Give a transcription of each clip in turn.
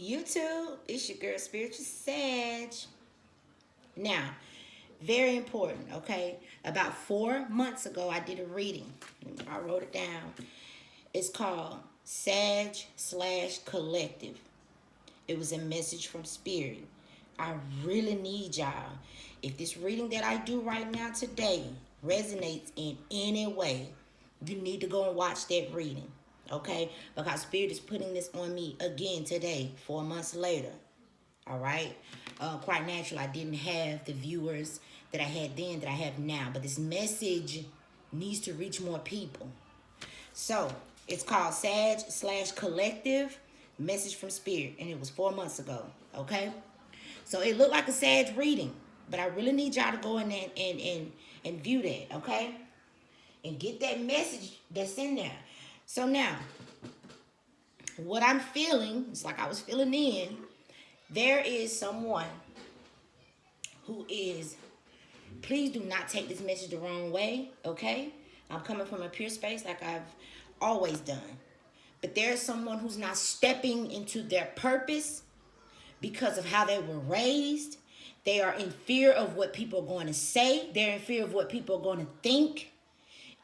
YouTube. It's your girl, Spiritual Sag. Now, very important, okay? About 4 months ago, I did a reading. I wrote it down. It's called Sag/Collective. It was a message from Spirit. I really need y'all. If this reading that I do right now today resonates in any way, you need to go and watch that reading. Okay? Because Spirit is putting this on me again today, 4 months later. All right? Quite natural, I didn't have the viewers that I had then that I have now. But this message needs to reach more people. So, it's called Sag/Collective, Message from Spirit. And it was 4 months ago. Okay? So, it looked like a Sag reading. But I really need y'all to go in there and view that. Okay? And get that message that's in there. So now, what I'm feeling, it's like I was feeling in, there is someone who is, please do not take this message the wrong way, okay? I'm coming from a pure space like I've always done. But there is someone who's not stepping into their purpose because of how they were raised. They are in fear of what people are going to say. They're in fear of what people are going to think.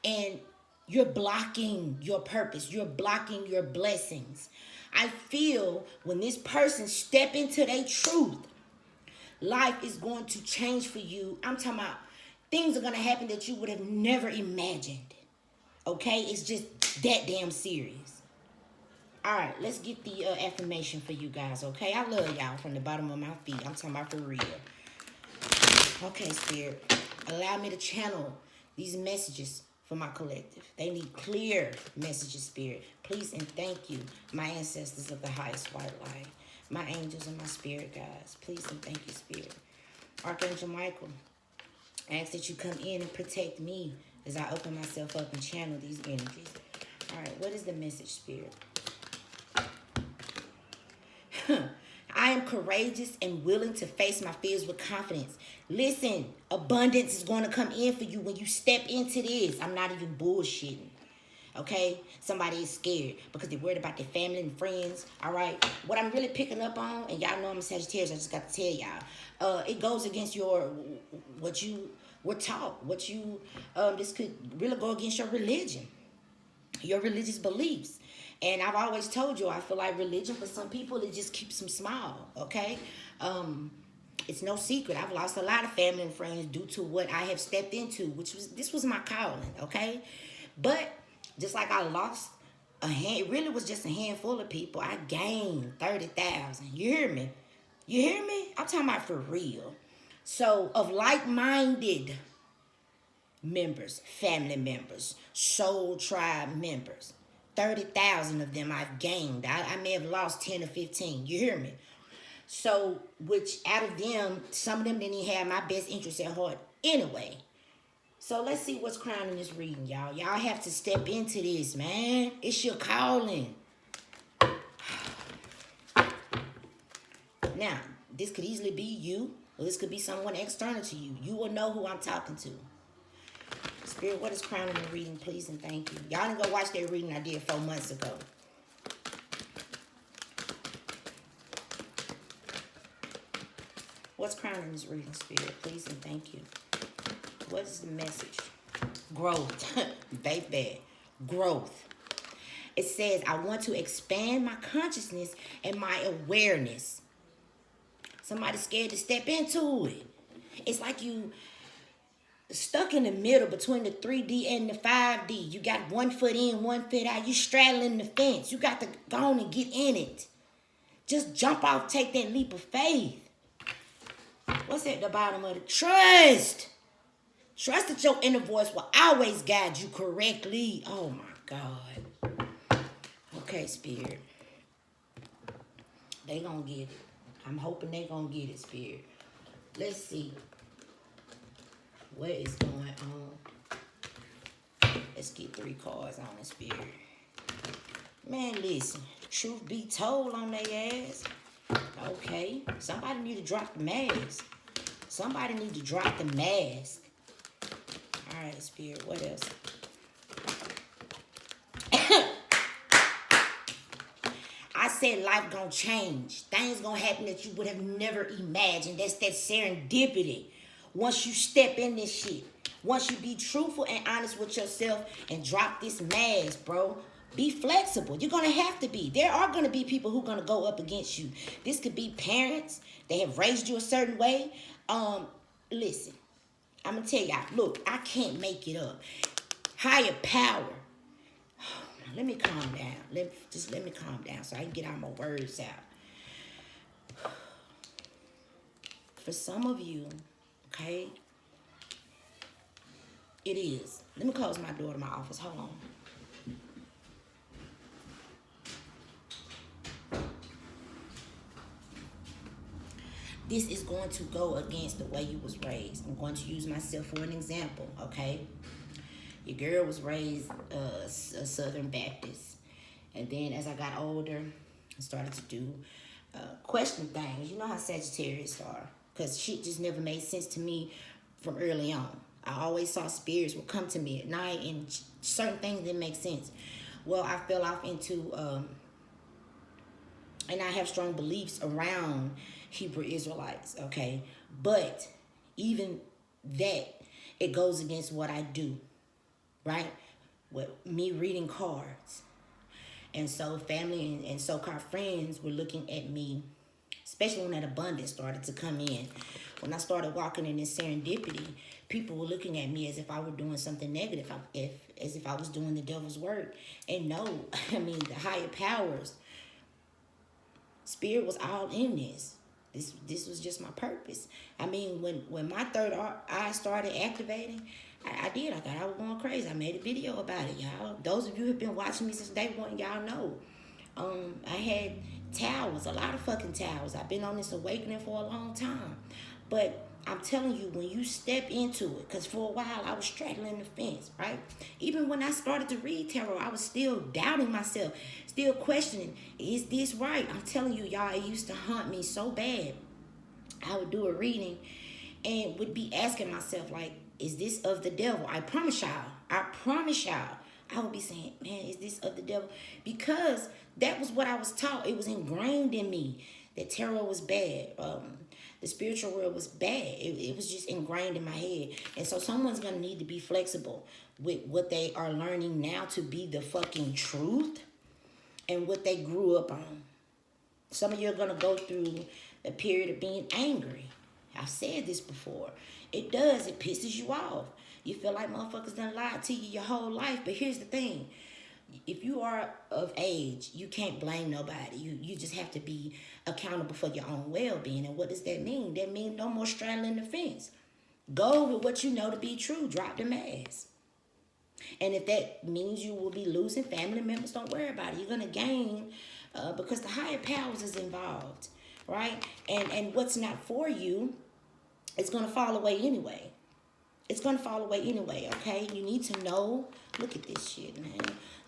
And you're blocking your purpose. You're blocking your blessings. I feel when this person step into their truth, life is going to change for you. I'm talking about things are going to happen that you would have never imagined. Okay? It's just that damn serious. All right, let's get the affirmation for you guys, okay? I love y'all from the bottom of my feet. I'm talking about for real. Okay, Spirit, allow me to channel these messages for my collective. They need clear messages, Spirit. Please and thank you, my ancestors of the highest white light, my angels and my spirit guides. Please and thank you, Spirit. Archangel Michael, I ask that you come in and protect me as I open myself up and channel these energies. All right, what is the message, Spirit? I am courageous and willing to face my fears with confidence. Listen, abundance is going to come in for you when you step into this. I'm not even bullshitting. Okay? Somebody is scared because they're worried about their family and friends. All right? What I'm really picking up on, and y'all know I'm a Sagittarius, I just got to tell y'all. It goes against what you were taught. This could really go against your religion, your religious beliefs. And I've always told you, I feel like religion for some people, it just keeps them small, okay? It's no secret. I've lost a lot of family and friends due to what I have stepped into, this was my calling, okay? But just like I lost it really was just a handful of people. I gained 30,000. You hear me? You hear me? I'm talking about for real. So of like-minded members, family members, soul tribe members, 30,000 of them I've gained. I may have lost 10 or 15. You hear me? So, which out of them, some of them didn't even have my best interest at heart anyway. So, let's see what's crowning this reading, y'all. Y'all have to step into this, man. It's your calling. Now, this could easily be you, or this could be someone external to you. You will know who I'm talking to. Spirit, what is crowning the reading, please and thank you. Y'all didn't go watch that reading I did 4 months ago. What's crowning this reading, Spirit, please and thank you. What is the message? Growth. Baby. Growth. It says, I want to expand my consciousness and my awareness. Somebody's scared to step into it. It's like you stuck in the middle between the 3D and the 5D. You got 1 foot in, 1 foot out. You straddling the fence. You got to go on and get in it. Just jump off, take that leap of faith. What's at the bottom of the trust? Trust that your inner voice will always guide you correctly. Oh my God. Okay, Spirit. They gonna get it. I'm hoping they gonna get it, Spirit. Let's see. What is going on? Let's get 3 cards on the Spirit. Man, listen. Truth be told on their ass. Okay. Somebody need to drop the mask. Somebody need to drop the mask. All right, Spirit. What else? I said life gonna change. Things gonna happen that you would have never imagined. That's that serendipity. Once you step in this shit. Once you be truthful and honest with yourself and drop this mask, bro. Be flexible. You're going to have to be. There are going to be people who are going to go up against you. This could be parents. They have raised you a certain way. Listen, I'm going to tell y'all. Look, I can't make it up. Higher power. Let me calm down. Let me calm down so I can get all my words out. For some of you, okay, it is. Let me close my door to my office. Hold on. This is going to go against the way you was raised. I'm going to use myself for an example, okay? Your girl was raised a Southern Baptist. And then as I got older, I started to do question things. You know how Sagittarius are. Because shit just never made sense to me from early on. I always saw spirits would come to me at night and certain things didn't make sense. Well, I fell off into, and I have strong beliefs around Hebrew Israelites, okay? But even that, it goes against what I do, right? With me reading cards. And so family and so-called friends were looking at me, especially when that abundance started to come in. When I started walking in this serendipity, people were looking at me as if I were doing something negative, as if I was doing the devil's work. And no, I mean, the higher powers, Spirit was all in this. This was just my purpose. I mean, when my third eye started activating, I did. I thought I was going crazy. I made a video about it, y'all. Those of you who have been watching me since day one, y'all know. I had towers, a lot of fucking towers. I've been on this awakening for a long time. But I'm telling you, when you step into it, because for a while I was straddling the fence, right? Even when I started to read tarot, I was still doubting myself, still questioning, is this right? I'm telling you, y'all, it used to haunt me so bad. I would do a reading and would be asking myself, like, is this of the devil? I promise y'all, I would be saying, man, is this of the devil? Because that was what I was taught. It was ingrained in me that tarot was bad. The spiritual world was bad. It was just ingrained in my head. And so someone's going to need to be flexible with what they are learning now to be the fucking truth and what they grew up on. Some of you are going to go through a period of being angry. I've said this before. It does. It pisses you off. You feel like motherfuckers done lied to you your whole life. But here's the thing. If you are of age, you can't blame nobody. You just have to be accountable for your own well-being. And what does that mean? That means no more straddling the fence. Go with what you know to be true. Drop the mask. And if that means you will be losing family members, don't worry about it. You're going to gain because the higher powers is involved, right? And what's not for you, it's going to fall away anyway. It's going to fall away anyway, okay? You need to know. Look at this shit, man.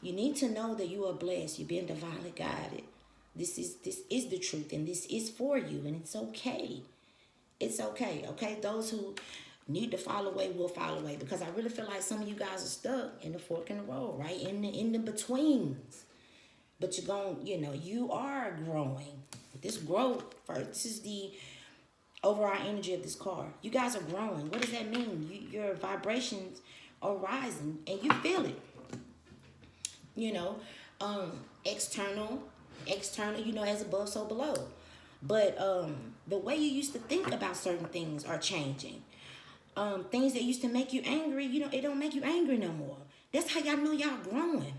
You need to know that you are blessed. You're being divinely guided. This is the truth, and this is for you, and it's okay. It's okay, okay? Those who need to fall away will fall away, because I really feel like some of you guys are stuck in the fork in the road, right? In the betweens. But you're going, you are growing. This growth first. This is the overall energy of this car. You guys are growing. What does that mean? Your vibrations are rising, and you feel it. External, as above, so below. But the way you used to think about certain things are changing. Things that used to make you angry, it don't make you angry no more. That's how y'all know y'all growing,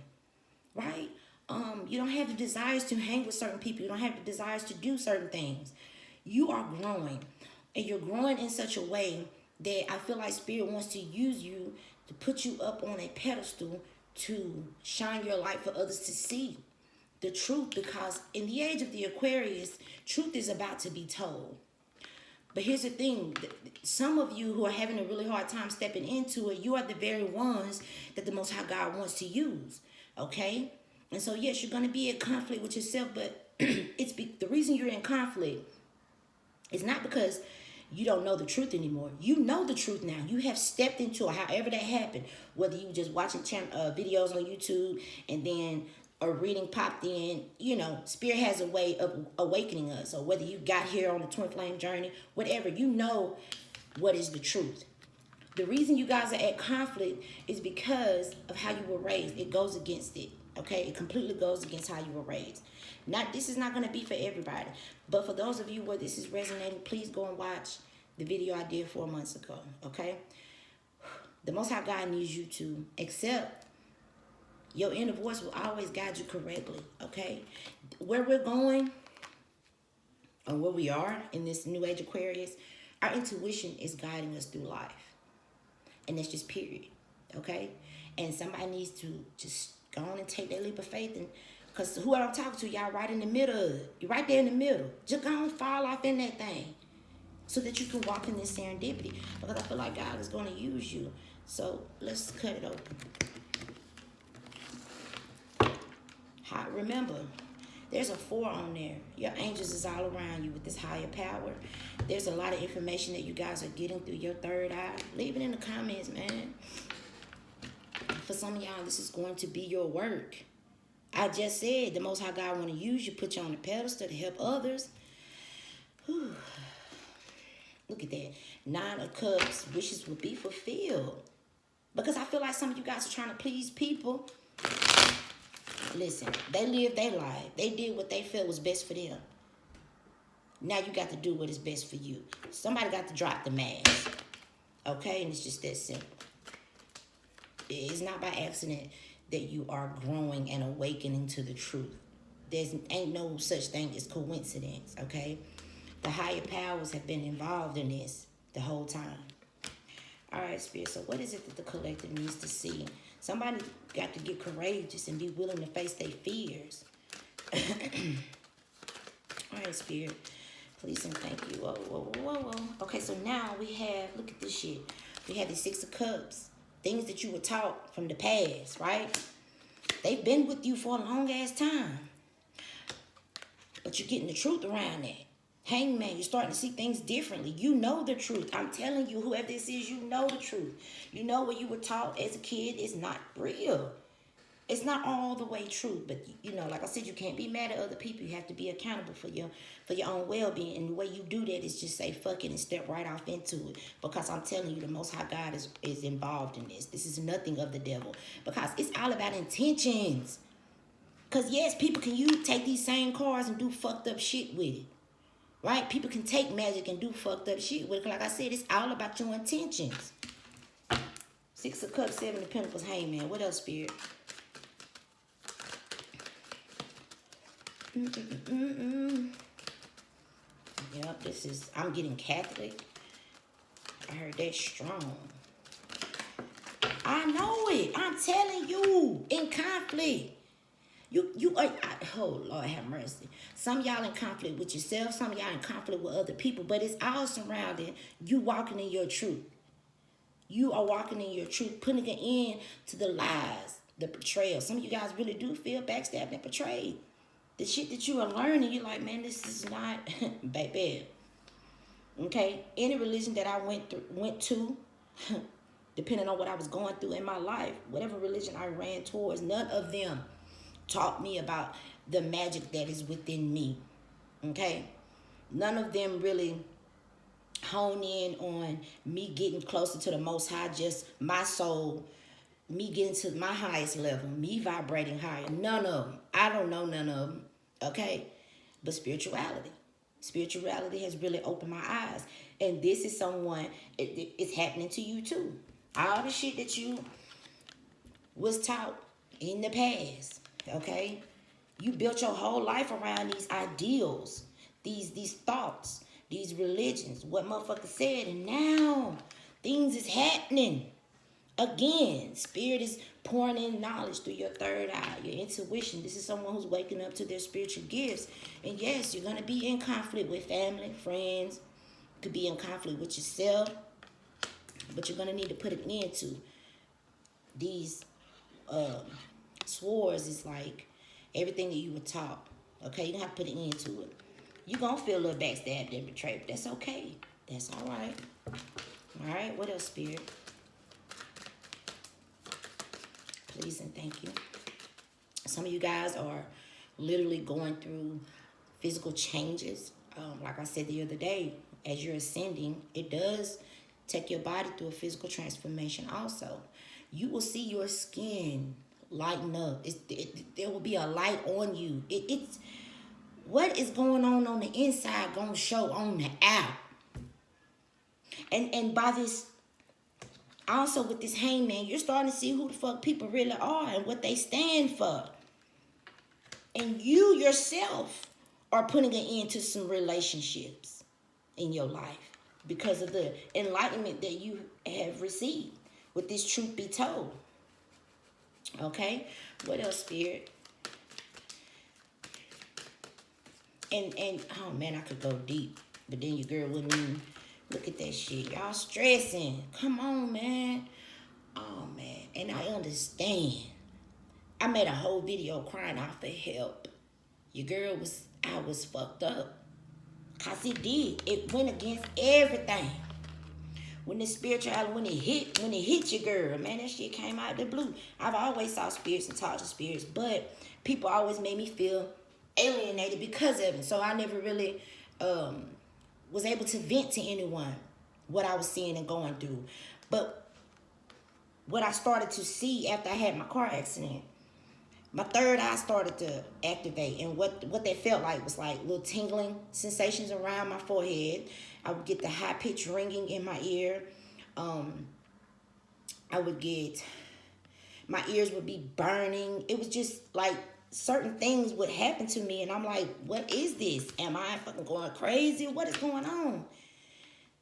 right? You don't have the desires to hang with certain people. You don't have the desires to do certain things. You are growing, and you're growing in such a way that I feel like Spirit wants to use you to put you up on a pedestal to shine your light for others to see the truth, because in the age of the Aquarius, truth is about to be told. But here's the thing. Some of you who are having a really hard time stepping into it, you are the very ones that the Most High God wants to use, okay? And so, yes, you're going to be in conflict with yourself, but the reason you're in conflict is not because you don't know the truth anymore. You know the truth now. You have stepped into it, however that happened. Whether you just watching videos on YouTube and then a reading popped in, you know, Spirit has a way of awakening us. Or whether you got here on the twin flame journey, whatever, you know what is the truth. The reason you guys are at conflict is because of how you were raised. It goes against it. Okay, it completely goes against how you were raised. This is not going to be for everybody, but for those of you where this is resonating, please go and watch the video I did 4 months ago. Okay, the Most High God needs you to accept your inner voice will always guide you correctly. Okay, where we're going or where we are in this new age Aquarius, our intuition is guiding us through life, and that's just period. Okay, and somebody needs to just go on and take that leap of faith, and because who I'm talking to, y'all right in the middle of it. You're right there in the middle. Just go and fall off in that thing so that you can walk in this serendipity, because I feel like God is going to use you. So let's cut it open. Remember, there's a 4 on there. Your angels is all around you with this higher power. There's a lot of information that you guys are getting through your third eye. Leave it in the comments, man. For some of y'all, this is going to be your work. I just said the Most High God want to use you, put you on the pedestal to help others. Whew. Look at that. 9 of Cups, wishes will be fulfilled. Because I feel like some of you guys are trying to please people. Listen, they lived their life. They did what they felt was best for them. Now you got to do what is best for you. Somebody got to drop the mask. Okay? And it's just that simple. It's not by accident that you are growing and awakening to the truth. Ain't no such thing as coincidence, okay? The higher powers have been involved in this the whole time. All right, Spirit, so what is it that the collective needs to see? Somebody got to get courageous and be willing to face their fears. All right, Spirit, please and thank you. Whoa, whoa, whoa, whoa. Okay, so now we have, look at this shit. We have the 6 of Cups. Things that you were taught from the past, right? They've been with you for a long ass time. But you're getting the truth around that. Hangman, you're starting to see things differently. You know the truth. I'm telling you, whoever this is, you know the truth. You know what you were taught as a kid is not real. It's not all the way true. But, you know, like I said, you can't be mad at other people. You have to be accountable for your own well-being. And the way you do that is just say, fuck it, and step right off into it. Because I'm telling you, the Most High God is involved in this. This is nothing of the devil. Because it's all about intentions. Because, yes, people can take these same cards and do fucked up shit with it. Right? People can take magic and do fucked up shit with it. Like I said, it's all about your intentions. 6 of Cups, 7 of Pentacles, Hangman. What else, Spirit? Yep, I'm getting Catholic. I heard that strong. I know it. I'm telling you, in conflict. You are, oh Lord have mercy. Some of y'all in conflict with yourself, some of y'all in conflict with other people, but it's all surrounding you walking in your truth. You are walking in your truth, putting an end to the lies, the betrayal. Some of you guys really do feel backstabbed and betrayed. The shit that you are learning, you're like, man, this is not, baby. Okay? Any religion that I went to, depending on what I was going through in my life, whatever religion I ran towards, none of them taught me about the magic that is within me. Okay? None of them really hone in on me getting closer to the Most High, just my soul, me getting to my highest level, me vibrating higher. None of them. I don't know none of them. Okay? But spirituality. Spirituality has really opened my eyes. And this is someone, it's happening to you too. All the shit that you was taught in the past. Okay? You built your whole life around these ideals, these thoughts, these religions, what motherfuckers said, and now things is happening. Again, Spirit is pouring in knowledge through your third eye, your intuition. This is someone who's waking up to their spiritual gifts. And yes, you're going to be in conflict with family, friends. You could be in conflict with yourself. But you're going to need to put an end to these swords. Is like everything that you were taught. Okay, you don't have to put an end to it. You're going to feel a little backstabbed and betrayed. But that's okay. That's all right. All right, what else, Spirit? Please and thank you. Some of you guys are literally going through physical changes. Like I said the other day, as you're ascending, it does take your body through a physical transformation also. You will see your skin lighten up. There will be a light on you. It's what is going on the inside going to show on the out. And by this, also with this hangman, you're starting to see who the fuck people really are and what they stand for. And you yourself are putting an end to some relationships in your life because of the enlightenment that you have received with this truth be told. Okay? What else, Spirit? And oh man, I could go deep, but then your girl wouldn't even look at that shit. Y'all stressing. Come on, man. Oh man. And I understand. I made a whole video crying out for help. Your girl I was fucked up. Cause it did. It went against everything. When the spirituality, when it hit your girl, man, that shit came out of the blue. I've always saw spirits and talked to spirits, but people always made me feel alienated because of it. So I never really was able to vent to anyone what I was seeing and going through. But what I started to see after I had my car accident, my third eye started to activate. And what that felt like was like little tingling sensations around my forehead. I would get the high-pitched ringing in my ear. I would get, my ears would be burning. It was just like certain things would happen to me. And I'm like, what is this? Am I fucking going crazy? What is going on?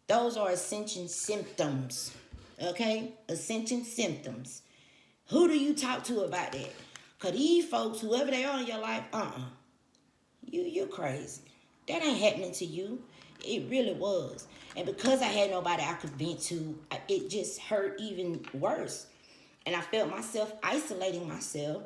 Those are Ascension symptoms. Okay? Ascension symptoms. Who do you talk to about that? Because these folks, whoever they are in your life, you're crazy. That ain't happening to you. It really was. And because I had nobody I could vent to, it just hurt even worse. And I felt myself isolating myself.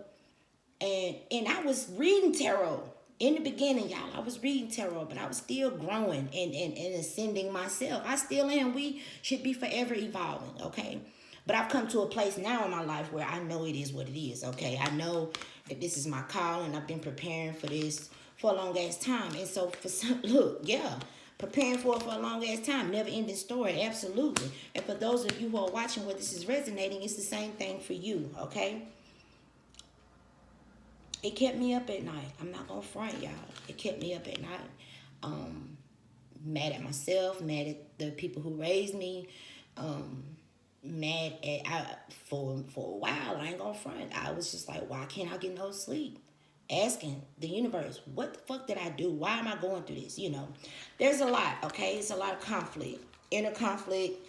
And I was reading tarot. In the beginning, y'all, I was reading tarot, but I was still growing and ascending myself. I still am. We should be forever evolving, okay? But I've come to a place now in my life where I know it is what it is, okay? I know that this is my call, and I've been preparing for this for a long ass time. And so for some, look, yeah, preparing for it for a long ass time, never ending story, absolutely. And for those of you who are watching where this is resonating, it's the same thing for you, okay? It kept me up at night. I'm not gonna front, y'all. It kept me up at night. Mad at myself, mad at the people who raised me, mad at for a while. I ain't gonna front. I was just like, why can't I get no sleep? Asking the universe, what the fuck did I do? Why am I going through this? You know, there's a lot, okay? It's a lot of conflict, inner conflict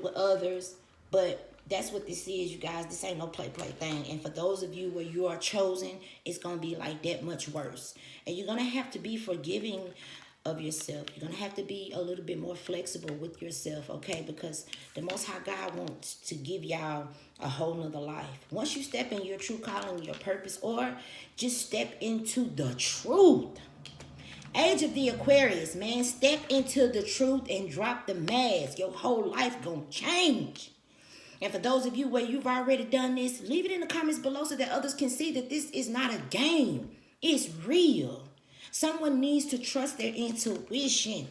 with others, but that's what this is, you guys. This ain't no play thing. And for those of you where you are chosen, it's going to be like that much worse. And you're going to have to be forgiving of yourself. You're going to have to be a little bit more flexible with yourself, okay? Because the Most High God wants to give y'all a whole nother life. Once you step in your true calling, your purpose, or just step into the truth. Age of the Aquarius, man. Step into the truth and drop the mask. Your whole life going to change. And for those of you where you've already done this, leave it in the comments below so that others can see that this is not a game. It's real. Someone needs to trust their intuition.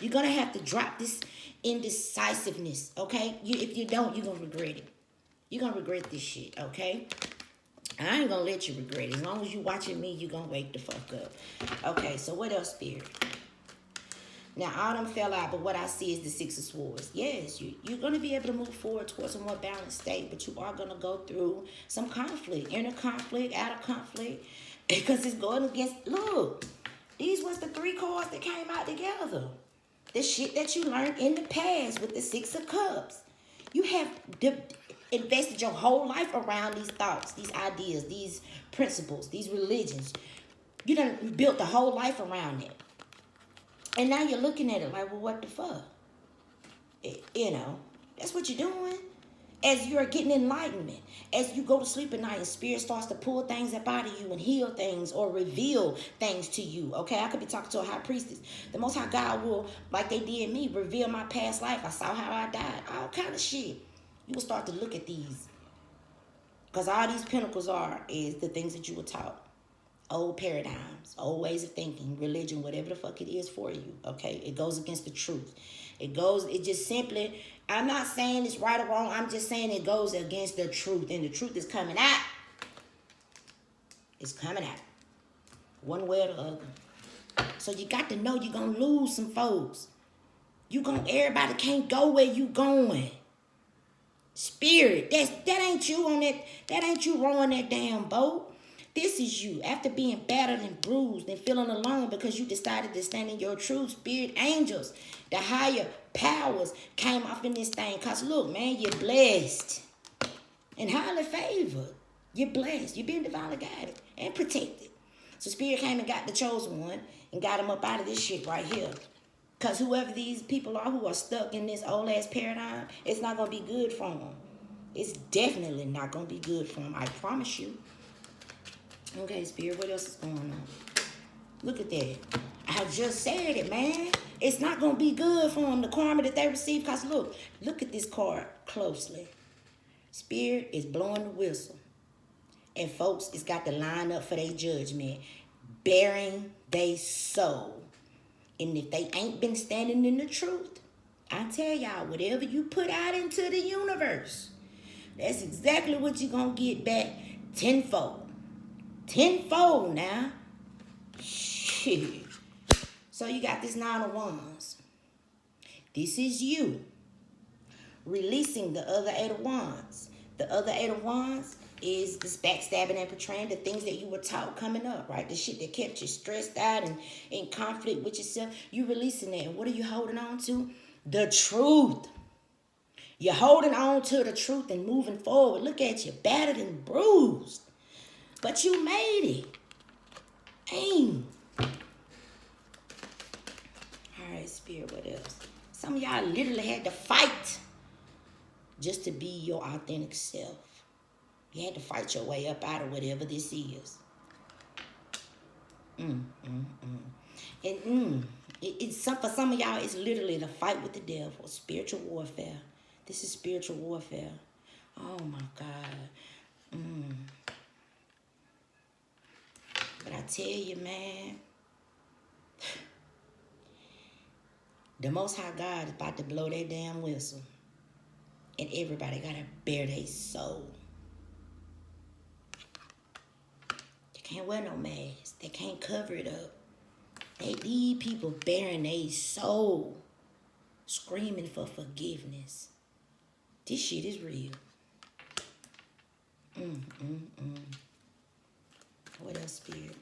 You're going to have to drop this indecisiveness, okay? If you don't, you're going to regret it. You're going to regret this shit, okay? I ain't going to let you regret it. As long as you're watching me, you're going to wake the fuck up. Okay, so what else, Spirit? Now, all them fell out, but what I see is the Six of Swords. Yes, you're going to be able to move forward towards a more balanced state, but you are going to go through some conflict, inner conflict, outer conflict, because it's going against, look, these was the three cards that came out together. The shit that you learned in the past with the Six of Cups. You have invested your whole life around these thoughts, these ideas, these principles, these religions. You done built the whole life around it. And now you're looking at it like, well, what the fuck? You know, that's what you're doing. As you're getting enlightenment, as you go to sleep at night and spirit starts to pull things up out of you and heal things or reveal things to you, okay? I could be talking to a high priestess. The Most High God will, like they did me, reveal my past life. I saw how I died, all kind of shit. You will start to look at these Because all these pentacles is the things that you were taught. Old paradigms, old ways of thinking, religion, whatever the fuck it is for you, okay? It goes against the truth. It just simply, I'm not saying it's right or wrong. I'm just saying it goes against the truth. And the truth is coming out. It's coming out. One way or the other. So you got to know you're going to lose some folks. Everybody can't go where you going. Spirit, that ain't you on that ain't you rowing that damn boat. This is you. After being battered and bruised and feeling alone because you decided to stand in your truth, spirit angels, the higher powers came off in this thing. Because look, man, you're blessed and highly favored. You're blessed. You're being divinely guided and protected. So spirit came and got the chosen one and got him up out of this shit right here. Because whoever these people are who are stuck in this old ass paradigm, it's not going to be good for them. It's definitely not going to be good for them. I promise you. Okay, spirit, what else is going on? Look at that. I just said it, man. It's not going to be good for them, the karma that they receive. Because look at this card closely. Spirit is blowing the whistle. And folks, it's got to line up for their judgment. Bearing their soul. And if they ain't been standing in the truth, I tell y'all, whatever you put out into the universe, that's exactly what you're going to get back tenfold. Tenfold now. Shit. So you got this 9 of Wands. This is you releasing the other 8 of Wands. The other 8 of Wands is this backstabbing and betraying, the things that you were taught coming up, right? The shit that kept you stressed out and in conflict with yourself. You releasing that. And what are you holding on to? The truth. You're holding on to the truth and moving forward. Look at you, battered and bruised. But you made it. Aim. All right, spirit, what else? Some of y'all literally had to fight just to be your authentic self. You had to fight your way up out of whatever this is. For some of y'all, it's literally the fight with the devil. Spiritual warfare. This is spiritual warfare. Oh, my God. But I tell you, man, the Most High God is about to blow that damn whistle. And everybody got to bear their soul. They can't wear no mask. They can't cover it up. They need people bearing their soul, screaming for forgiveness. This shit is real. What else, spirit?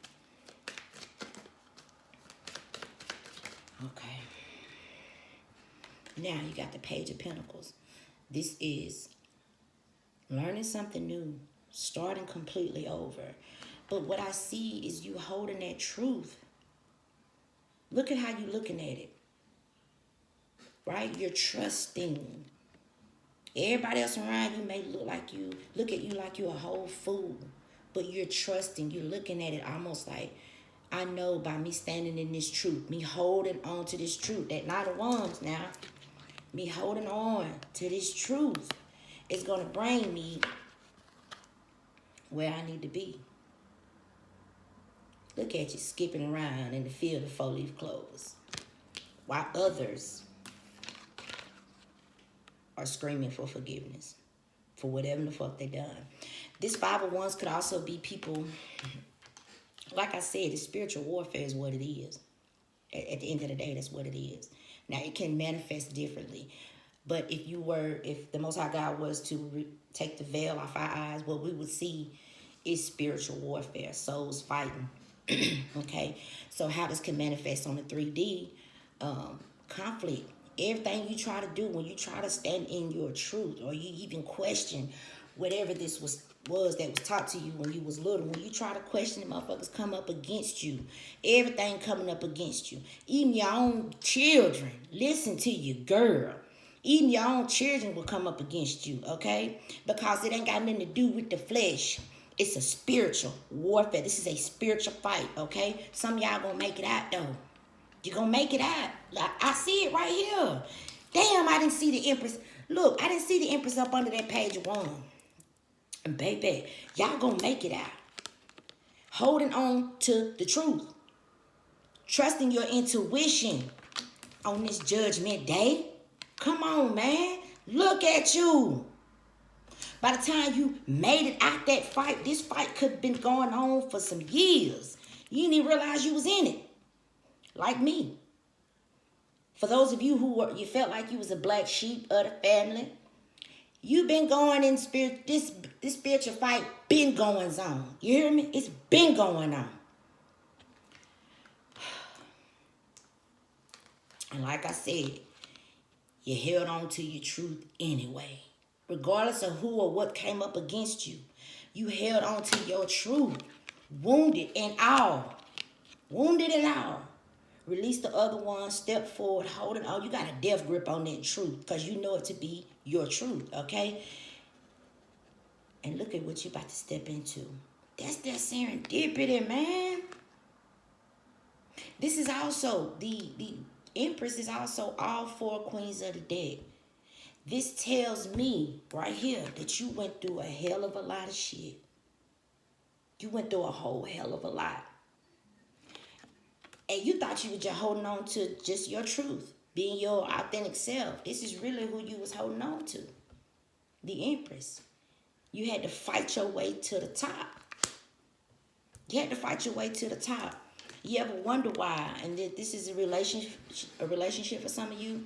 Okay. Now you got the Page of Pentacles. This is learning something new, starting completely over. But what I see is you holding that truth. Look at how you're looking at it. Right? You're trusting. Everybody else around you may look at you like you're a whole fool. But you're trusting. You're looking at it almost like, I know by me standing in this truth, me holding on to this truth, that Knight of Wands now, me holding on to this truth is going to bring me where I need to be. Look at you skipping around in the field of 4-leaf clovers while others are screaming for forgiveness for whatever the fuck they done. This 5 of Wands could also be people, like I said, it's spiritual warfare is what it is. At the end of the day, that's what it is. Now, it can manifest differently. But if the Most High God was to take the veil off our eyes, what we would see is spiritual warfare, souls fighting. Okay? So how this can manifest on the 3D? Conflict. Everything you try to do, when you try to stand in your truth, or you even question whatever this was that was taught to you when you was little, when you try to question it, motherfuckers come up against you. Everything coming up against you. Even your own children. Listen to you, girl. Even your own children will come up against you, okay? Because it ain't got nothing to do with the flesh. It's a spiritual warfare. This is a spiritual fight, okay? Some of y'all gonna make it out, though. You're gonna make it out. Like, I see it right here. Damn, I didn't see the Empress. Look, I didn't see the Empress up under that Page of Wands. And baby, y'all gonna make it out. Holding on to the truth. Trusting your intuition on this judgment day. Come on, man. Look at you. By the time you made it out that fight, this fight could have been going on for some years. You didn't even realize you was in it. Like me. For those of you you felt like you was a black sheep of the family, you've been going in spirit. This spiritual fight been going on. You hear me? It's been going on. And like I said, you held on to your truth anyway. Regardless of who or what came up against you, you held on to your truth. Wounded and all. Wounded and all. Release the other one, step forward, hold it on. You got a death grip on that truth because you know it to be your truth, okay? And look at what you're about to step into. That's that serendipity, man. This is also, the Empress is also all four queens of the deck. This tells me right here that you went through a hell of a lot of shit. You went through a whole hell of a lot. And you thought you were just holding on to just your truth, being your authentic self. This is really who you was holding on to. The Empress. You had to fight your way to the top. You had to fight your way to the top. You ever wonder why? And this is a relationship for some of you.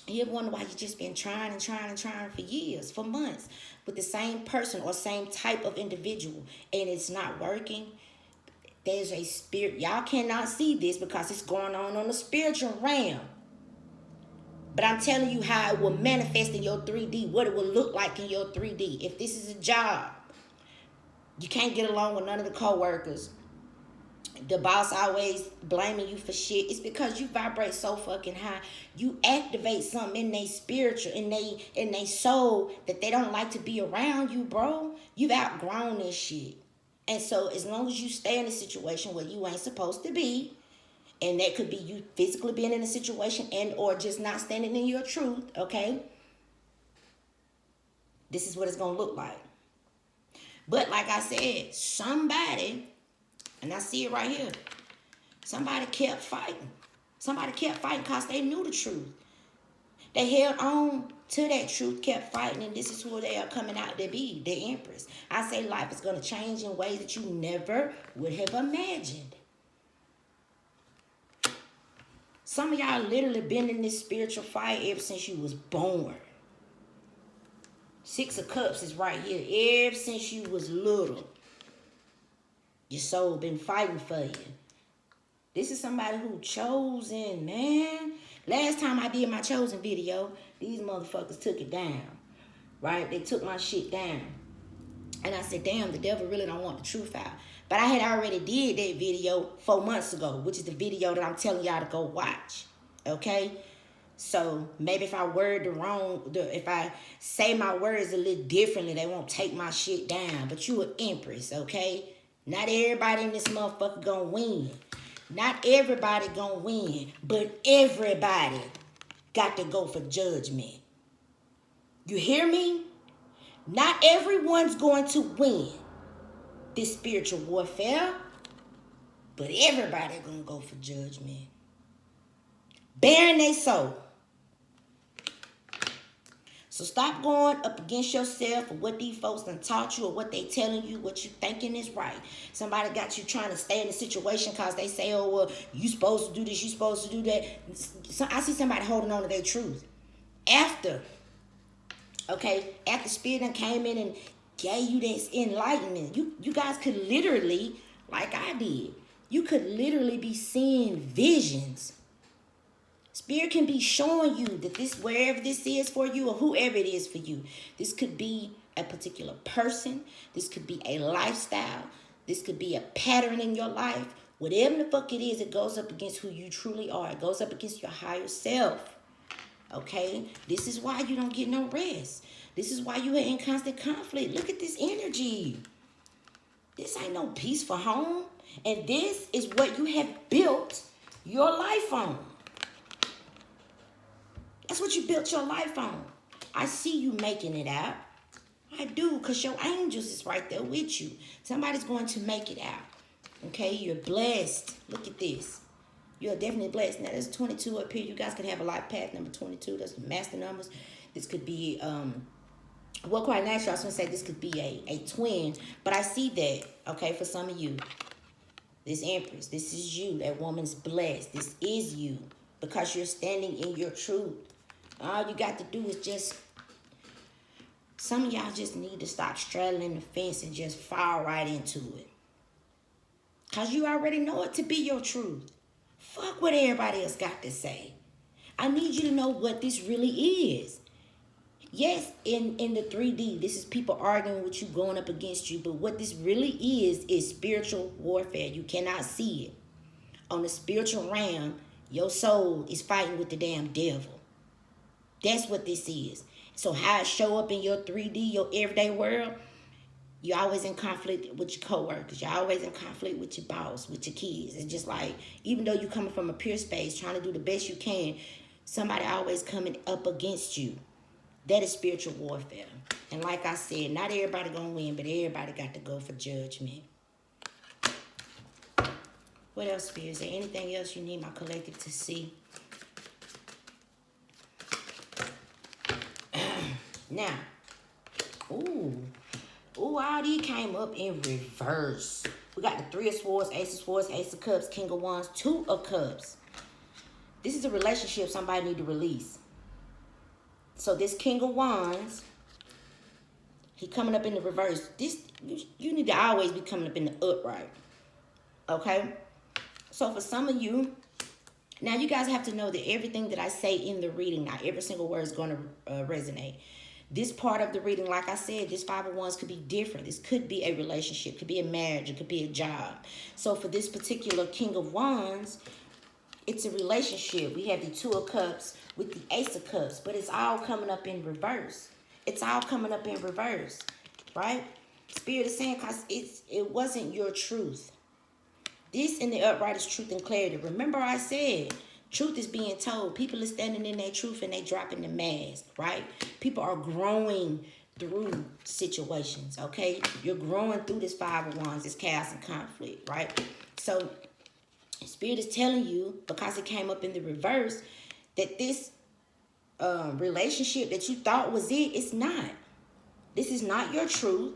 You ever wonder why you just been trying for years, for months, with the same person or same type of individual, and it's not working? There's a spirit. Y'all cannot see this because it's going on the spiritual realm. But I'm telling you how it will manifest in your 3D, what it will look like in your 3D. If this is a job, you can't get along with none of the co-workers. The boss always blaming you for shit. It's because you vibrate so fucking high. You activate something in their spiritual, in they soul, that they don't like to be around you, bro. You've outgrown this shit. And so as long as you stay in a situation where you ain't supposed to be, and that could be you physically being in a situation and or just not standing in your truth, okay? This is what it's going to look like. But like I said, somebody, and I see it right here, somebody kept fighting. Somebody kept fighting because they knew the truth. They held on to that truth, kept fighting, and this is who they are coming out to be, the Empress. I say life is going to change in ways that you never would have imagined. Some of y'all literally been in this spiritual fight ever since you was born. 6 of Cups is right here. Ever since you was little, your soul been fighting for you. This is somebody who chosen, man. Last time I did my chosen video, these motherfuckers took it down, right? They took my shit down. And I said, damn, the devil really don't want the truth out. But I had already did that video 4 months ago, which is the video that I'm telling y'all to go watch, okay? So maybe if I word if I say my words a little differently, they won't take my shit down. But you an Empress, okay? Not everybody in this motherfucker gonna win. Not everybody gonna win, but everybody got to go for judgment. You hear me? Not everyone's going to win this spiritual warfare, but everybody gonna go for judgment. Bearing their soul. So stop going up against yourself or what these folks done taught you or what they telling you, what you thinking is right. Somebody got you trying to stay in a situation because they say, oh, well, you supposed to do this, you supposed to do that. So I see somebody holding on to their truth. After Spirit done came in and gave you this enlightenment, you guys could literally, like I did, you could literally be seeing visions. Spirit can be showing you that this, wherever this is for you or whoever it is for you, this could be a particular person. This could be a lifestyle. This could be a pattern in your life. Whatever the fuck it is, it goes up against who you truly are. It goes up against your higher self. Okay? This is why you don't get no rest. This is why you are in constant conflict. Look at this energy. This ain't no peaceful home. And this is what you have built your life on. That's what you built your life on. I see you making it out. I do, because your angels is right there with you. Somebody's going to make it out. Okay, you're blessed. Look at this. You're definitely blessed. Now, there's 22 up here. You guys could have a life path number 22. That's the master numbers. This could be, well, quite naturally, I was going to say this could be a twin. But I see that, okay, for some of you. This Empress, this is you. That woman's blessed. This is you. Because you're standing in your truth. All you got to do is just... Some of y'all just need to stop straddling the fence and just fall right into it. Because you already know it to be your truth. Fuck what everybody else got to say. I need you to know what this really is. Yes, in the 3D, this is people arguing with you, going up against you. But what this really is spiritual warfare. You cannot see it. On the spiritual realm, your soul is fighting with the damn devil. That's what this is. So how it show up in your 3D, your everyday world, you're always in conflict with your coworkers. You're always in conflict with your boss, with your kids. It's just like, even though you're coming from a pure space, trying to do the best you can, somebody always coming up against you. That is spiritual warfare. And like I said, not everybody gonna win, but everybody got to go for judgment. What else, Spirit? Is there anything else you need my collective to see? Now, all these came up in reverse. We got the 3 of Swords, Ace of Cups, King of Wands, 2 of Cups. This is a relationship somebody need to release. So this King of Wands, he coming up in the reverse. This you need to always be coming up in the upright. Okay? So for some of you, now you guys have to know that everything that I say in the reading, not every single word is going to resonate. This part of the reading, like I said, this 5 of Wands could be different. This could be a relationship, could be a marriage, it could be a job. So for this particular King of Wands, it's a relationship. We have the 2 of Cups with the Ace of Cups, but it's all coming up in reverse. It's all coming up in reverse, right? Spirit is saying, because it wasn't your truth. This in the upright is truth and clarity. Remember I said, truth is being told. People are standing in their truth and they dropping the mask, right? People are growing through situations, okay? You're growing through this 5 of Wands, this chaos and conflict, right? So Spirit is telling you, because it came up in the reverse, that this relationship that you thought was it's not. This is not your truth.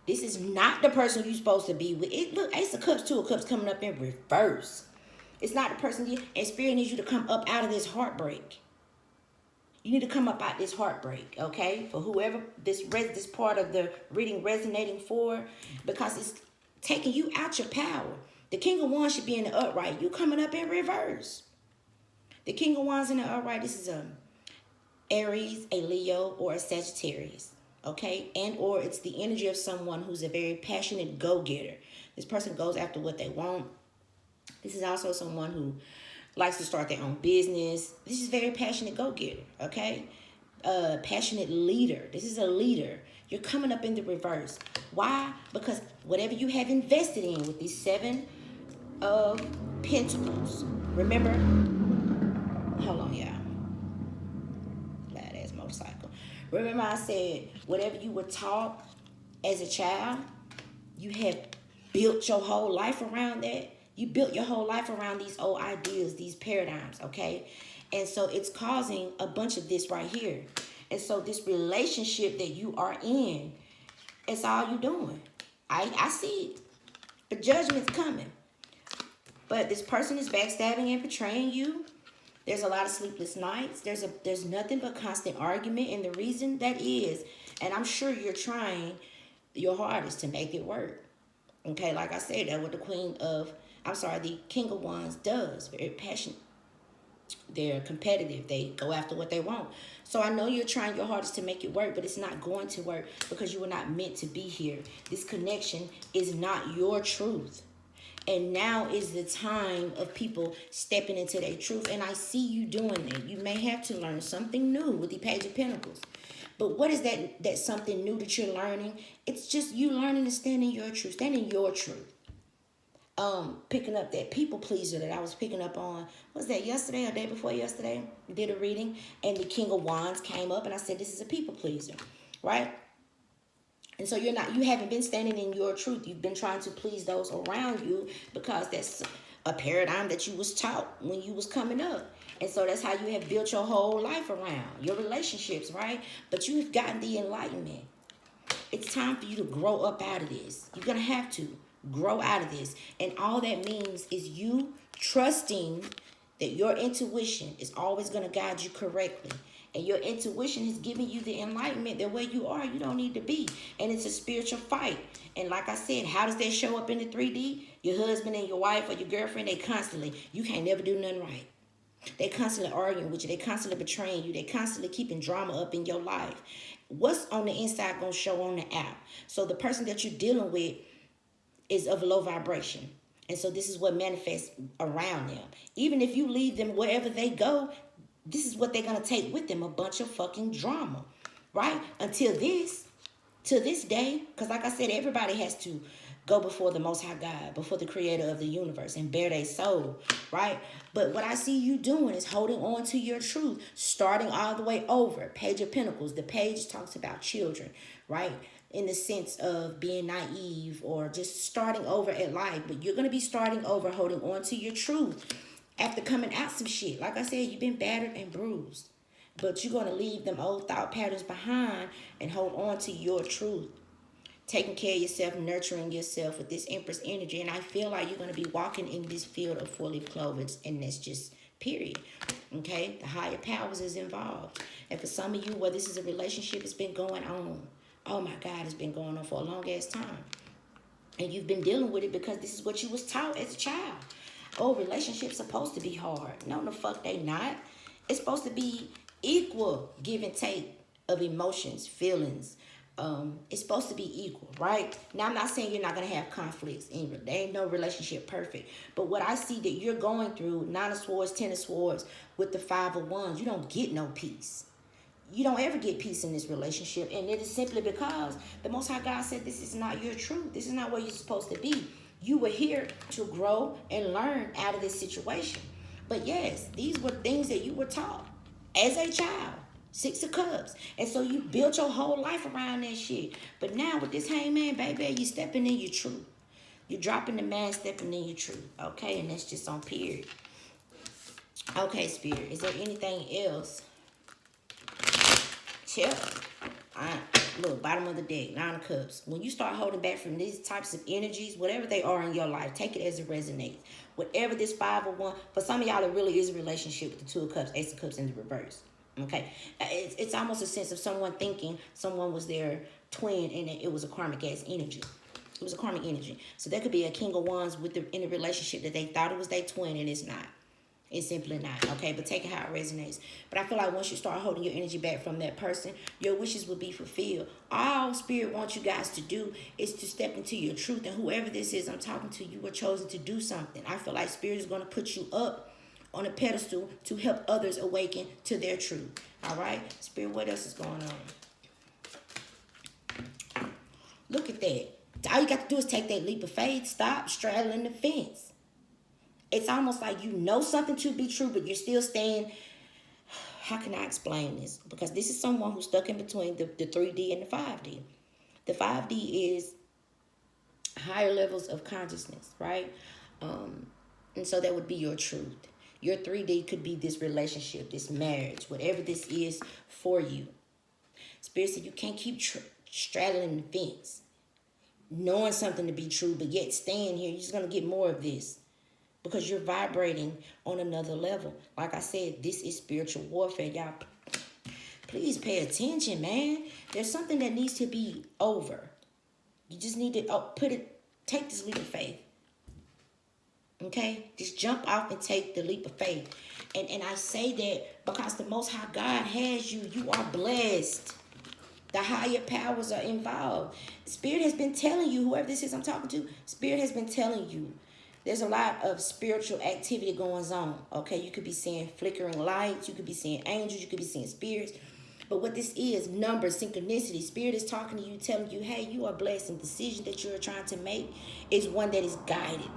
This is not the person you're supposed to be with. Look, Ace of Cups, 2 of Cups coming up in reverse. It's not the person and Spirit needs you to come up out of this heartbreak. You need to come up out this heartbreak, okay? For whoever this part of the reading resonating for, because it's taking you out your power. The King of Wands should be in the upright. You coming up in reverse. The King of Wands in the upright, this is a Aries, a Leo, or a Sagittarius. Okay, and or it's the energy of someone who's a very passionate go-getter. This person goes after what they want. This is also someone who likes to start their own business. This is very passionate go-getter, okay? Passionate leader. This is a leader. You're coming up in the reverse. Why? Because whatever you have invested in with these 7 of Pentacles. Remember? Hold on, y'all. Loud ass motorcycle. Remember I said, whatever you were taught as a child, you have built your whole life around that. You built your whole life around these old ideas, these paradigms, okay? And so it's causing a bunch of this right here. And so this relationship that you are in, it's all you doing. I see it. The judgment's coming. But this person is backstabbing and betraying you. There's a lot of sleepless nights. There's nothing but constant argument. And the reason that is, and I'm sure you're trying your hardest to make it work. Okay, like I said, that's what the King of Wands does. Very passionate. They're competitive. They go after what they want. So I know you're trying your hardest to make it work, but it's not going to work because you were not meant to be here. This connection is not your truth. And now is the time of people stepping into their truth. And I see you doing it. You may have to learn something new with the Page of Pentacles. But what is that something new that you're learning? It's just you learning to stand in your truth. Stand in your truth. Picking up that people pleaser that I was picking up on. Was that yesterday or day before yesterday? Did a reading. And the King of Wands came up. And I said, this is a people pleaser. Right? And so you haven't been standing in your truth. You've been trying to please those around you because that's a paradigm that you was taught when you was coming up. And so that's how you have built your whole life around your relationships, right? But you've gotten the enlightenment. It's time for you to grow up out of this. You're going to have to grow out of this. And all that means is you trusting that your intuition is always going to guide you correctly. And your intuition is giving you the enlightenment that where you are, you don't need to be. And it's a spiritual fight. And like I said, how does that show up in the 3D? Your husband and your wife or your girlfriend, they constantly, you can't never do nothing right. They constantly arguing with you. They constantly betraying you. They constantly keeping drama up in your life. What's on the inside going to show on the app? So the person that you're dealing with is of low vibration. And so this is what manifests around them. Even if you leave them wherever they go, this is what they're going to take with them, a bunch of fucking drama, right? To this day, because like I said, everybody has to go before the Most High God, before the creator of the universe and bare their soul, right? But what I see you doing is holding on to your truth, starting all the way over. Page of Pentacles, the page talks about children, right? In the sense of being naive or just starting over at life. But you're going to be starting over, holding on to your truth. After coming out some shit, like I said, you've been battered and bruised. But you're going to leave them old thought patterns behind and hold on to your truth. Taking care of yourself, nurturing yourself with this Empress energy. And I feel like you're going to be walking in this field of four-leaf clovers. And that's just period. Okay? The higher powers is involved. And for some of you, where this is a relationship, it's been going on. Oh my God, it's been going on for a long ass time. And you've been dealing with it because this is what you was taught as a child. Oh, relationships supposed to be hard. No, the fuck they not. It's supposed to be equal give and take of emotions, feelings. It's supposed to be equal, right? Now, I'm not saying you're not going to have conflicts. There ain't no relationship perfect. But what I see that you're going through, 9 of Swords, 10 of Swords, with the 5 of Wands, you don't get no peace. You don't ever get peace in this relationship. And it is simply because the Most High God said this is not your truth. This is not where you're supposed to be. You were here to grow and learn out of this situation. But yes, these were things that you were taught as a child. 6 of Cups. And so you built your whole life around that shit. But now with this Hangman, baby, you stepping in your truth. You're dropping the man, stepping in your truth. Okay, and that's just on period. Okay, Spirit, is there anything else? Chill. Look, bottom of the deck, 9 of Cups. When you start holding back from these types of energies, whatever they are in your life, take it as it resonates. Whatever this 5 of 1, for some of y'all, it really is a relationship with the 2 of Cups, Ace of Cups in the reverse. Okay, it's almost a sense of someone thinking someone was their twin and it was a karmic ass energy. It was a karmic energy. So there could be a King of Wands in a relationship that they thought it was their twin and it's not. It's simply not, okay? But take it how it resonates. But I feel like once you start holding your energy back from that person, your wishes will be fulfilled. All Spirit wants you guys to do is to step into your truth. And whoever this is I'm talking to, you were chosen to do something. I feel like Spirit is going to put you up on a pedestal to help others awaken to their truth. All right? Spirit, what else is going on? Look at that. All you got to do is take that leap of faith. Stop straddling the fence. It's almost like you know something to be true, but you're still staying. How can I explain this? Because this is someone who's stuck in between the 3D and the 5D. The 5D is higher levels of consciousness, right? And so that would be your truth. Your 3D could be this relationship, this marriage, whatever this is for you. Spirit said you can't keep straddling the fence, knowing something to be true, but yet staying here. You're just going to get more of this because you're vibrating on another level. Like I said, this is spiritual warfare. Y'all, please pay attention, man. There's something that needs to be over. You just need to take this leap of faith. Okay, just jump off and take the leap of faith. And I say that because the Most High God has you. You are blessed. The higher powers are involved. Spirit has been telling you, whoever this is I'm talking to, Spirit has been telling you. There's a lot of spiritual activity going on. Okay, you could be seeing flickering lights. You could be seeing angels. You could be seeing spirits. But what this is, numbers, synchronicity. Spirit is talking to you, telling you, hey, you are blessed. And the decision that you're trying to make is one that is guided.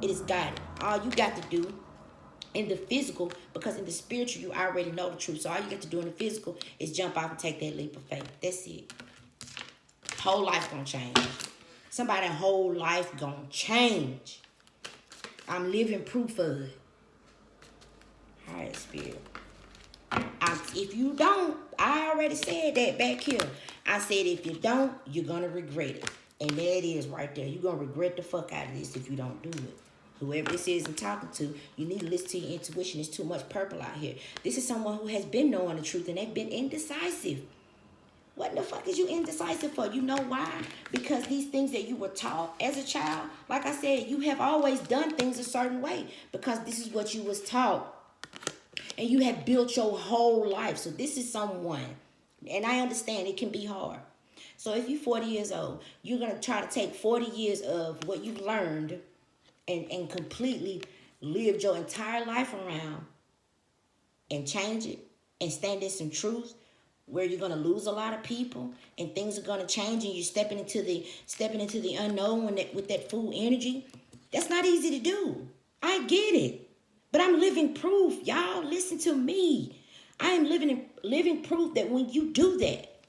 It is guided. All you got to do in the physical, because in the spiritual, you already know the truth. So all you got to do in the physical is jump off and take that leap of faith. That's it. Whole life gonna change. Somebody's whole life gonna change. I'm living proof of it. All right, Spirit. If you don't, I already said that back here. I said if you don't, you're gonna regret it. And there it is right there. You're gonna regret the fuck out of this if you don't do it. Whoever this is I'm talking to, you need to listen to your intuition. There's too much purple out here. This is someone who has been knowing the truth and they've been indecisive. What the fuck is you indecisive for? You know why? Because these things that you were taught as a child, like I said, you have always done things a certain way because this is what you was taught. And you have built your whole life. So this is someone, and I understand it can be hard. So if you're 40 years old, you're going to try to take 40 years of what you've learned and completely lived your entire life around and change it and stand in some truth where you're going to lose a lot of people and things are going to change and you're stepping into the unknown with that full energy. That's not easy to do. I get it. But I'm living proof. Y'all listen to me. I am living proof that when you do that,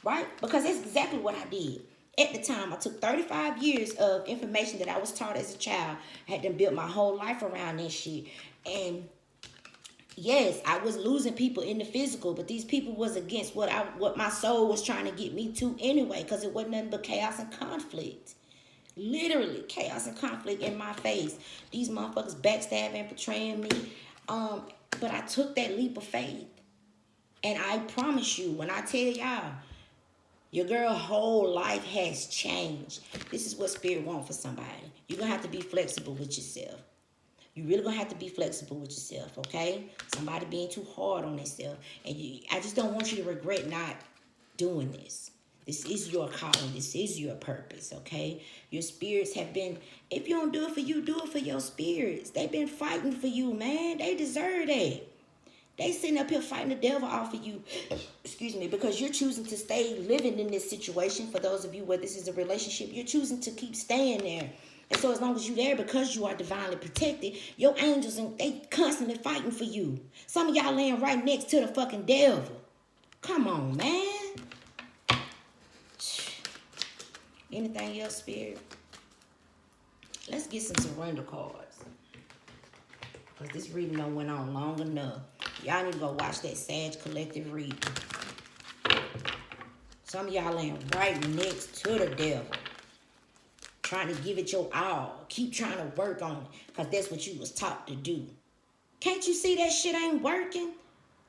right? Because that's exactly what I did. At the time, I took 35 years of information that I was taught as a child. I had to build my whole life around this shit. And yes, I was losing people in the physical, but these people was against what my soul was trying to get me to anyway, because it wasn't nothing but chaos and conflict. Literally chaos and conflict in my face. These motherfuckers backstabbing and betraying me. But I took that leap of faith. And I promise you, when I tell y'all, your girl's whole life has changed. This is what Spirit wants for somebody. You're going to have to be flexible with yourself. You really gonna have to be flexible with yourself, okay? Somebody being too hard on themselves. And I just don't want you to regret not doing this. This is your calling. This is your purpose, okay? Your spirits have been, if you don't do it for you, do it for your spirits. They've been fighting for you, man. They deserve that. They sitting up here fighting the devil off of you, excuse me, because you're choosing to stay living in this situation. For those of you where this is a relationship, you're choosing to keep staying there. And so as long as you're there, because you are divinely protected, your angels, they constantly fighting for you. Some of y'all laying right next to the fucking devil. Come on, man. Anything else, Spirit? Let's get some surrender cards. Because this reading done went on long enough. Y'all need to go watch that Sag Collective reading. Some of y'all laying right next to the devil. Trying to give it your all. Keep trying to work on it. Because that's what you was taught to do. Can't you see that shit ain't working?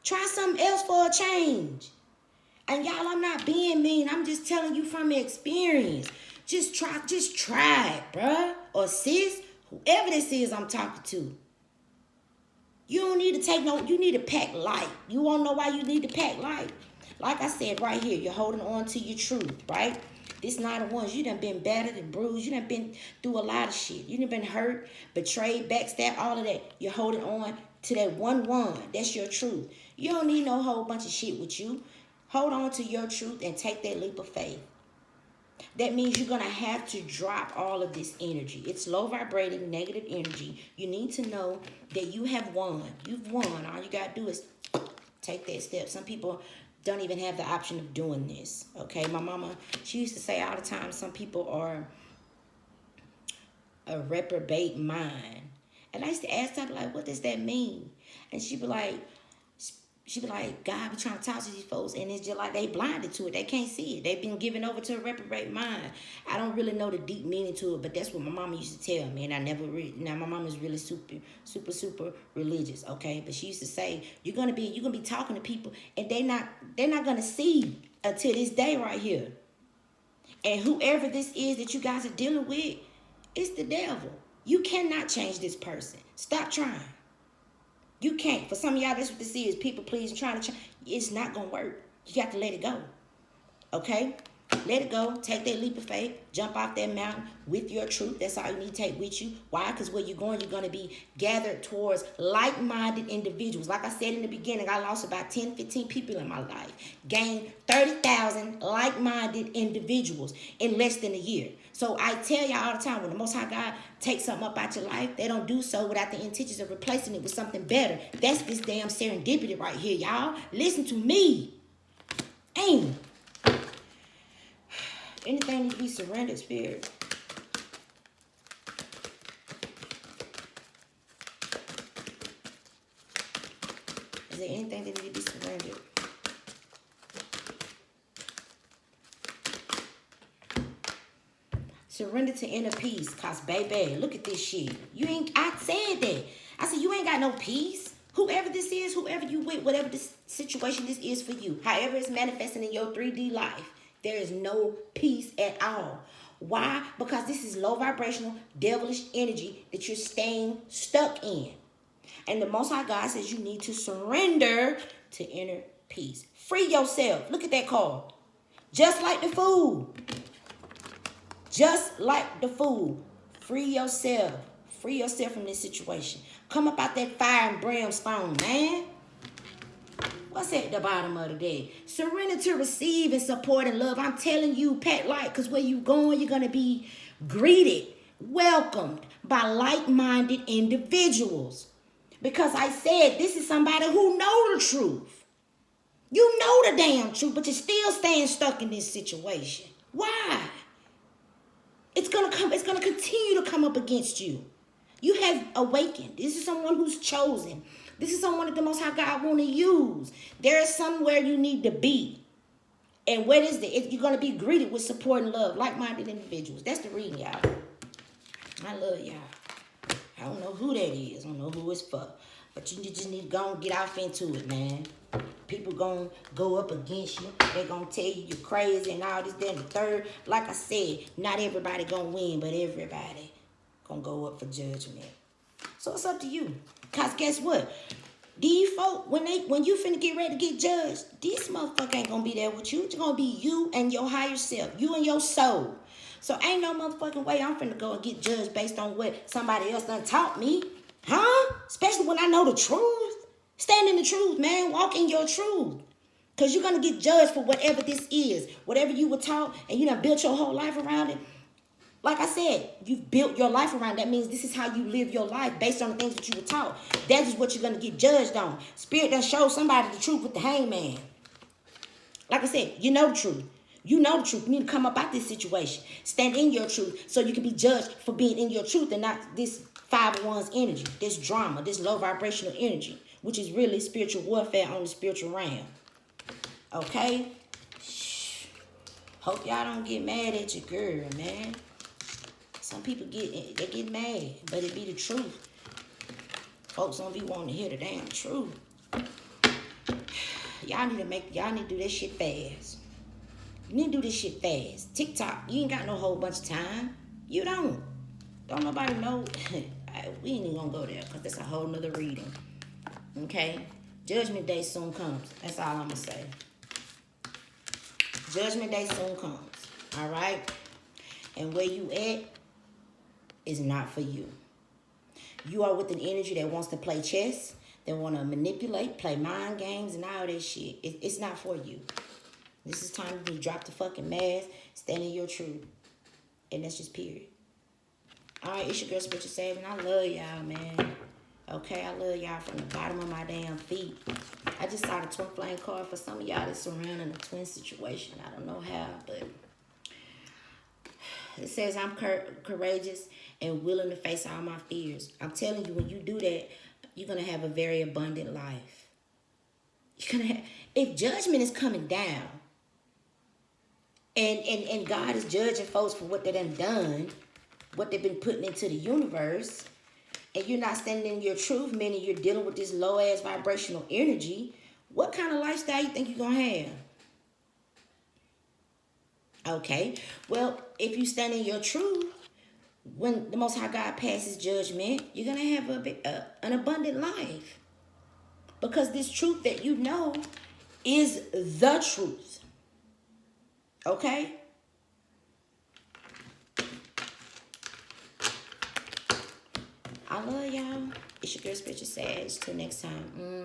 Try something else for a change. And y'all, I'm not being mean. I'm just telling you from experience. Just try it, bruh. Or sis. Whoever this is I'm talking to. You don't need to take no, you need to pack light. You want to know why you need to pack light? Like I said right here, you're holding on to your truth, right? This Nine of Wands, you done been battered and bruised. You done been through a lot of shit. You done been hurt, betrayed, backstabbed, all of that. You're holding on to that one wand. That's your truth. You don't need no whole bunch of shit with you. Hold on to your truth and take that leap of faith. That means you're going to have to drop all of this energy. It's low vibrating, negative energy. You need to know that you have won. You've won. All you got to do is take that step. Some people don't even have the option of doing this. Okay, my mama, she used to say all the time, some people are a reprobate mind. And I used to ask her, like, what does that mean? And she'd be like, God be trying to talk to these folks, and it's just like they blinded to it. They can't see it. They've been given over to a reprobate mind. I don't really know the deep meaning to it, but that's what my mama used to tell me. And I never now my mama's really super religious, okay? But she used to say, you're gonna be talking to people, and they're not gonna see until this day right here. And whoever this is that you guys are dealing with, it's the devil. You cannot change this person. Stop trying. You can't. For some of y'all, that's what this is. People pleasing, trying to change. It's not going to work. You got to let it go. Okay? Let it go. Take that leap of faith. Jump off that mountain with your truth. That's all you need to take with you. Why? Because where you're going to be gathered towards like-minded individuals. Like I said in the beginning, I lost about 10, 15 people in my life. Gained 30,000 like-minded individuals in less than a year. So I tell y'all all the time, when the Most High God takes something up out your life, they don't do so without the intentions of replacing it with something better. That's this damn serendipity right here, y'all. Listen to me. Ain't. Anything needs to be surrendered, Spirit. Is there anything that needs to be surrendered? Surrender to inner peace. Cause baby, look at this shit. You ain't, I said that. I said you ain't got no peace. Whoever this is, whoever you with, whatever this situation this is for you, however it's manifesting in your 3D life, there is no peace at all. Why? Because this is low vibrational, devilish energy that you're staying stuck in. And the Most High God says you need to surrender to inner peace. Free yourself. Look at that card. Just like the fool. Just like the fool. Free yourself. Free yourself from this situation. Come up out that fire and brimstone, man. What's at the bottom of the day? Surrender to receive and support and love. I'm telling you, pet light, because where you going, you're going to be greeted, welcomed by like-minded individuals. Because I said this is somebody who know the truth. You know the damn truth, but you're still staying stuck in this situation. Why? It's going to continue to come up against you. You have awakened. This is someone who's chosen. This is someone that the Most High God want to use. There is somewhere you need to be. And what is it? You're going to be greeted with support and love, like-minded individuals. That's the reading, y'all. I love y'all. I don't know who that is. I don't know who it's for. But you just need to go and get off into it, man. People going to go up against you. They're going to tell you you're crazy and all this, that, and the third. Like I said, not everybody going to win, but everybody going to go up for judgment. So it's up to you. Because guess what? These folk, when you finna get ready to get judged, this motherfucker ain't going to be there with you. It's going to be you and your higher self. You and your soul. So ain't no motherfucking way I'm finna go and get judged based on what somebody else done taught me. Huh? Especially when I know the truth. Stand in the truth, man. Walk in your truth. Because you're going to get judged for whatever this is. Whatever you were taught and you done built your whole life around it. Like I said, you've built your life around. That means this is how you live your life based on the things that you were taught. That is what you're going to get judged on. Spirit done showed somebody the truth with the hangman. Like I said, you know the truth. You know the truth. You need to come up out this situation. Stand in your truth so you can be judged for being in your truth and not this 5 of Wands energy, this drama, this low vibrational energy, which is really spiritual warfare on the spiritual realm. Okay? Hope y'all don't get mad at your girl, man. Some people get mad, but it be the truth. Folks don't be wanting to hear the damn truth. Y'all need to do this shit fast. You need to do this shit fast. TikTok, you ain't got no whole bunch of time. You don't. Don't nobody know. We ain't even gonna go there because that's a whole nother reading. Okay? Judgment day soon comes. That's all I'm gonna say. Judgment day soon comes. All right? And where you at is not for you. You are with an energy that wants to play chess, that want to manipulate, play mind games, and all that shit. It's not for you. This is time to drop the fucking mask, stand in your truth. And that's just period. All right, it's your girl, Spiritual Saving. I love y'all, man. Okay, I love y'all from the bottom of my damn feet. I just saw the twin flame card for some of y'all that's surrounding a twin situation. I don't know how, but it says I'm courageous and willing to face all my fears. I'm telling you, when you do that, you're going to have a very abundant life. You're gonna have, if judgment is coming down, and God is judging folks for what they done, what they've been putting into the universe, and you're not standing in your truth, meaning you're dealing with this low-ass vibrational energy, what kind of lifestyle you think you're going to have? Okay, well, if you stand in your truth, when the Most High God passes judgment, you're going to have an abundant life. Because this truth that you know is the truth. Okay? I love y'all. It's your girl, Spiritual Sage. Till next time.